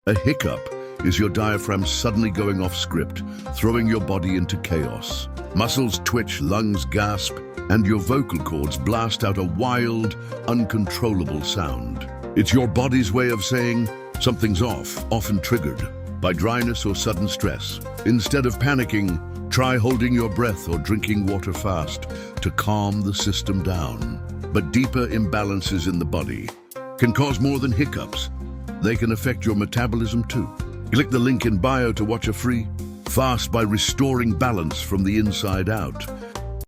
A hiccup is your diaphragm suddenly going off script, throwing your body into chaos. Muscles twitch, lungs gasp, and your vocal cords blast out a wild, uncontrollable sound. It's your body's way of saying something's off, often triggered by dryness or sudden stress. Instead of panicking, try holding your breath or drinking water fast to calm the system down. But deeper imbalances in the body can cause more than hiccups. They can affect your metabolism too. Click the link in bio to watch a free Fast by restoring balance from the inside out.